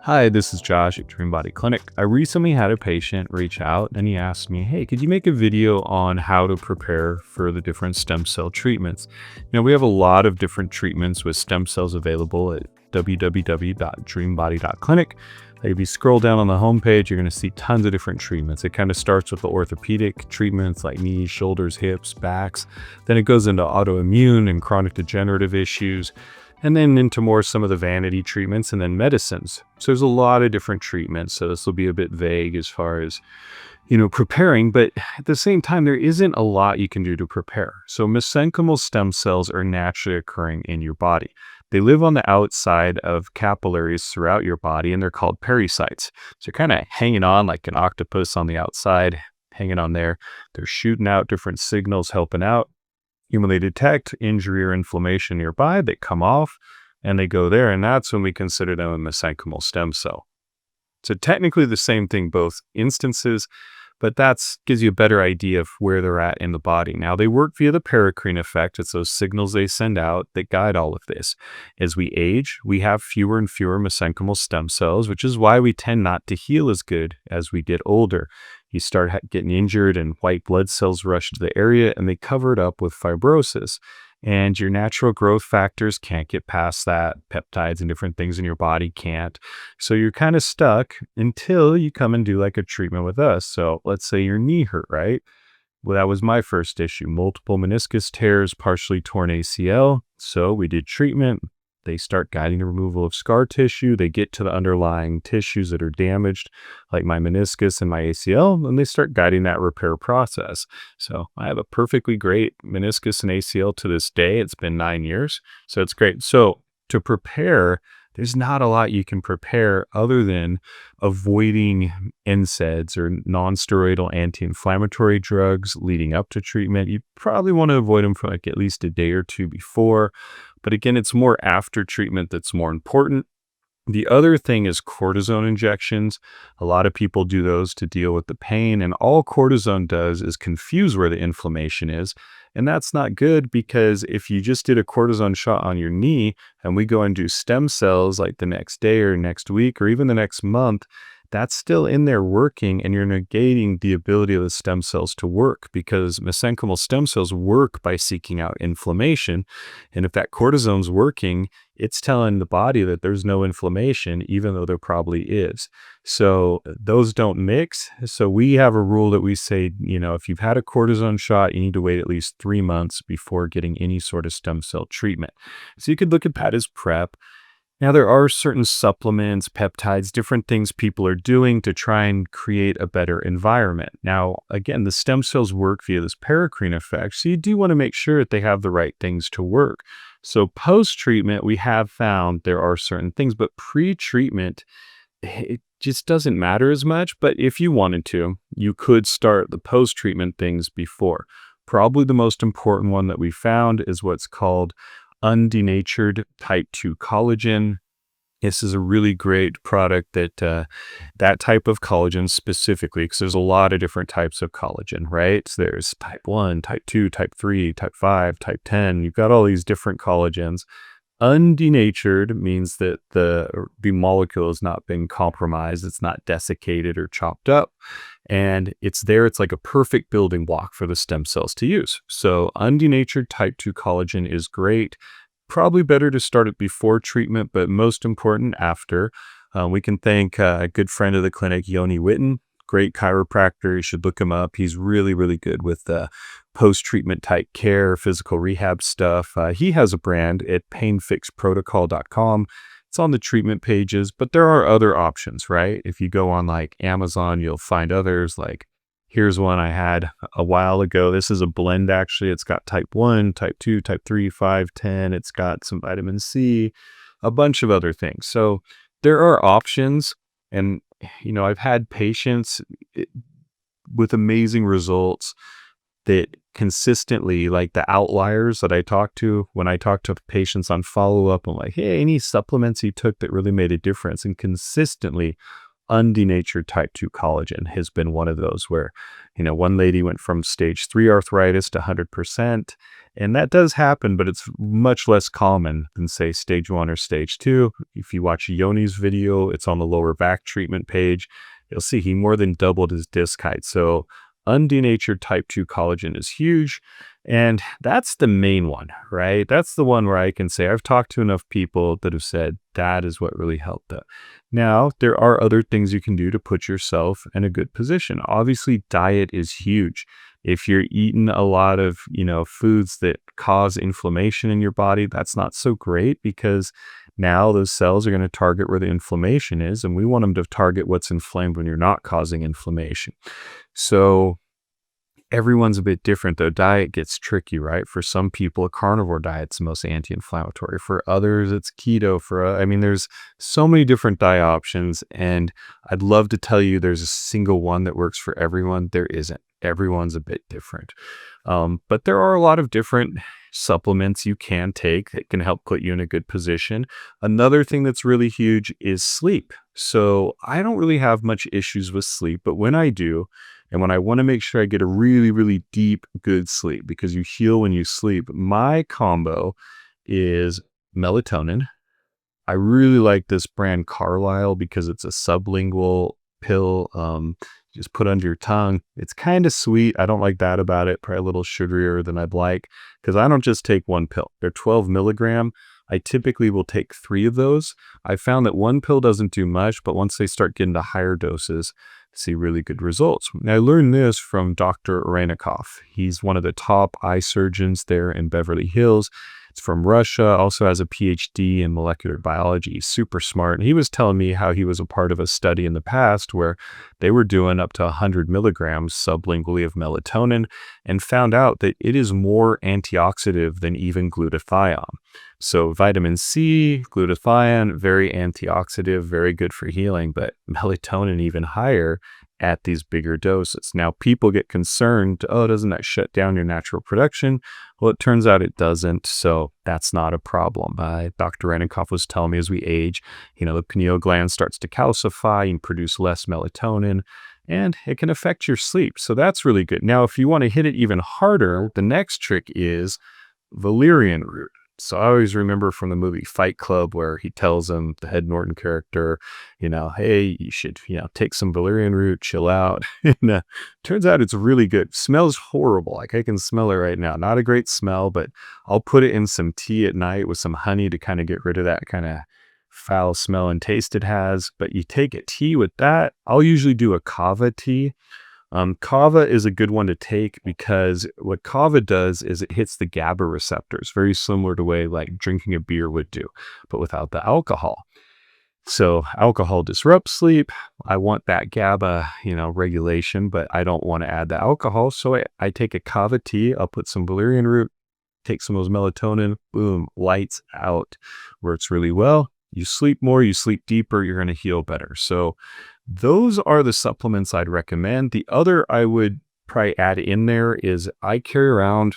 Hi, this is Josh at Dream Body Clinic. I recently had a patient reach out and he asked me, hey, could you make a video on how to prepare for the different stem cell treatments? We have a lot of different treatments with stem cells available at www.dreambody.clinic. If you scroll down on the homepage, you're going to see tons of different treatments. It kind of starts with the orthopedic treatments like knees, shoulders, hips, backs. Then it goes into autoimmune and chronic degenerative issues, and then into more some of the vanity treatments and then medicines. So there's a lot of different treatments. So this will be a bit vague as far as, preparing, but at the same time, there isn't a lot you can do to prepare. So mesenchymal stem cells are naturally occurring in your body. They live on the outside of capillaries throughout your body, and they're called pericytes. So you're kind of hanging on like an octopus on the outside, hanging on there. They're shooting out different signals, helping out. When they detect injury or inflammation nearby, they come off and they go there, and that's when we consider them a mesenchymal stem cell. So technically the same thing, both instances, but that gives you a better idea of where they're at in the body. Now, they work via the paracrine effect. It's those signals they send out that guide all of this. As we age, we have fewer and fewer mesenchymal stem cells, which is why we tend not to heal as good as we get older. You start getting injured and white blood cells rush to the area and they cover it up with fibrosis. And your natural growth factors can't get past that. Peptides and different things in your body can't. So you're kind of stuck until you come and do like a treatment with us. So let's say your knee hurt, right? Well, that was my first issue. Multiple meniscus tears, partially torn ACL. So we did treatment. They start guiding the removal of scar tissue. They get to the underlying tissues that are damaged, like my meniscus and my ACL, and they start guiding that repair process. So I have a perfectly great meniscus and ACL to this day. It's been 9 years, so it's great. So to prepare, there's not a lot you can prepare other than avoiding NSAIDs or non-steroidal anti-inflammatory drugs leading up to treatment. You probably want to avoid them for like at least a day or two before. But again, it's more after treatment that's more important. The other thing is cortisone injections. A lot of people do those to deal with the pain, and all cortisone does is confuse where the inflammation is. And that's not good, because if you just did a cortisone shot on your knee and we go and do stem cells like the next day or next week or even the next month, that's still in there working, and you're negating the ability of the stem cells to work, because mesenchymal stem cells work by seeking out inflammation. And if that cortisone's working, it's telling the body that there's no inflammation, even though there probably is. So those don't mix. So we have a rule that we say, if you've had a cortisone shot, you need to wait at least 3 months before getting any sort of stem cell treatment. So you could look at that as prep. Now, there are certain supplements, peptides, different things people are doing to try and create a better environment. Now, again, the stem cells work via this paracrine effect, so you do want to make sure that they have the right things to work. So post-treatment, we have found there are certain things, but pre-treatment, it just doesn't matter as much. But if you wanted to, you could start the post-treatment things before. Probably the most important one that we found is what's called undenatured type 2 collagen. This is a really great product that type of collagen specifically, because there's a lot of different types of collagen, right? So there's type 1, type 2, type 3, type 5, type 10. You've got all these different collagens. Undenatured means that the molecule has not been compromised. It's not desiccated or chopped up. And it's there. It's like a perfect building block for the stem cells to use. So undenatured type 2 collagen is great. Probably better to start it before treatment, but most important after. We can thank a good friend of the clinic, Yoni Witten, great chiropractor. You should look him up. He's really, really good with post-treatment type care, physical rehab stuff. He has a brand at painfixprotocol.com. It's on the treatment pages, but there are other options, right? If you go on like Amazon, you'll find others. Like here's one I had a while ago. This is a blend, actually. It's got type 1, type 2, type 3, 5, 10. It's got some vitamin C, a bunch of other things. So there are options. And, I've had patients with amazing results that consistently, like the outliers that I talk to, when I talk to patients on follow-up, I'm like, hey, any supplements you took that really made a difference? And consistently, undenatured type 2 collagen has been one of those where, one lady went from stage 3 arthritis to 100%. And that does happen, but it's much less common than, say, stage 1 or stage 2. If you watch Yoni's video, it's on the lower back treatment page. You'll see he more than doubled his disc height. So undenatured type 2 collagen is huge. And that's the main one, right? That's the one where I can say I've talked to enough people that have said that is what really helped them. Now, there are other things you can do to put yourself in a good position. Obviously, diet is huge. If you're eating a lot of, foods that cause inflammation in your body, that's not so great because now those cells are going to target where the inflammation is, and we want them to target what's inflamed when you're not causing inflammation. So everyone's a bit different, though. Diet gets tricky, right? For some people, a carnivore diet's the most anti-inflammatory. For others, it's keto. There's so many different diet options, and I'd love to tell you there's a single one that works for everyone. There isn't. Everyone's a bit different. But there are a lot of different supplements you can take that can help put you in a good position. Another thing that's really huge is sleep. So I don't really have much issues with sleep, but when I do, and when I want to make sure I get a really, really deep, good sleep, because you heal when you sleep, my combo is melatonin. I really like this brand Carlisle because it's a sublingual pill. Just put under your tongue. It's kind of sweet. I don't like that about it. Probably a little sugarier than I'd like because I don't just take one pill. They're 12 milligram. I typically will take 3 of those. I found that one pill doesn't do much, but once they start getting to higher doses, I see really good results. Now, I learned this from Dr. Orenikoff. He's one of the top eye surgeons there in Beverly Hills. It's from Russia, also has a PhD in molecular biology. He's super smart. And he was telling me how he was a part of a study in the past where they were doing up to 100 milligrams sublingually of melatonin and found out that it is more antioxidant than even glutathione. So vitamin C, glutathione, very antioxidant, very good for healing, but melatonin even higher at these bigger doses. Now, people get concerned, doesn't that shut down your natural production? Well, it turns out it doesn't, so that's not a problem. Dr. Renikoff was telling me as we age, the pineal gland starts to calcify and produce less melatonin, and it can affect your sleep. So that's really good. Now, if you want to hit it even harder, the next trick is valerian root. So I always remember from the movie Fight Club where he tells him, the Ed Norton character, hey, you should, take some valerian root, chill out. And turns out it's really good. Smells horrible. Like I can smell it right now. Not a great smell, but I'll put it in some tea at night with some honey to kind of get rid of that kind of foul smell and taste it has. But you take a tea with that. I'll usually do a kava tea. Kava is a good one to take because what kava does is it hits the GABA receptors, very similar to the way like drinking a beer would do, but without the alcohol. So alcohol disrupts sleep. I want that GABA, regulation, but I don't want to add the alcohol. So I take a kava tea. I'll put some valerian root, take some of those melatonin, boom, lights out. Works really well. You sleep more, you sleep deeper, you're going to heal better. So those are the supplements I'd recommend. The other I would probably add in there is I carry around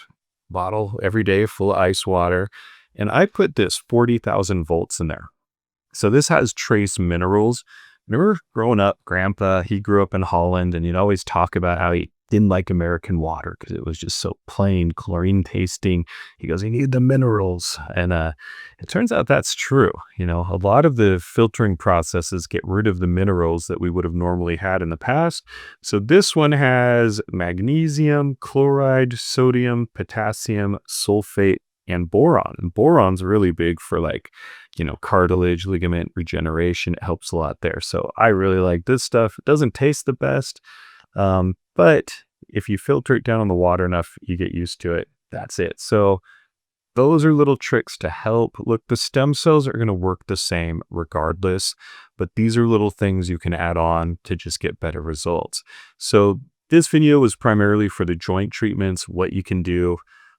a bottle every day full of ice water, and I put this 40,000 volts in there. So this has trace minerals. Remember growing up, Grandpa, he grew up in Holland, and he'd always talk about how he didn't like American water because it was just so plain, chlorine tasting. He goes, you need the minerals. And it turns out that's true. A lot of the filtering processes get rid of the minerals that we would have normally had in the past. So this one has magnesium, chloride, sodium, potassium, sulfate, and boron. And boron's really big for cartilage, ligament regeneration. It helps a lot there. So I really like this stuff. It doesn't taste the best. But if you filter it down in the water enough, you get used to it. That's it. So those are little tricks to help. Look, the stem cells are going to work the same regardless, but these are little things you can add on to just get better results. So this video was primarily for the joint treatments, what you can do.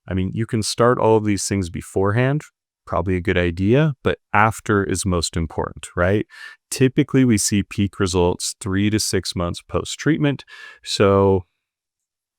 You can start all of these things beforehand, probably a good idea, but after is most important, right? Typically, we see peak results 3 to 6 months post-treatment. So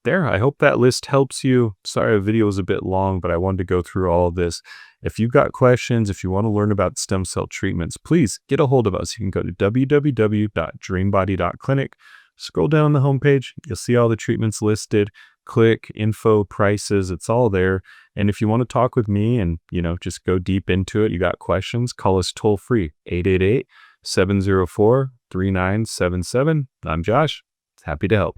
I hope that list helps you. Sorry, the video was a bit long, but I wanted to go through all of this. If you've got questions, if you want to learn about stem cell treatments, please get a hold of us. You can go to www.dreambody.clinic. Scroll down the homepage. You'll see all the treatments listed. Click info, prices, it's all there. And if you want to talk with me and, just go deep into it, you got questions, call us toll free, 888-704-3977. I'm Josh. Happy to help.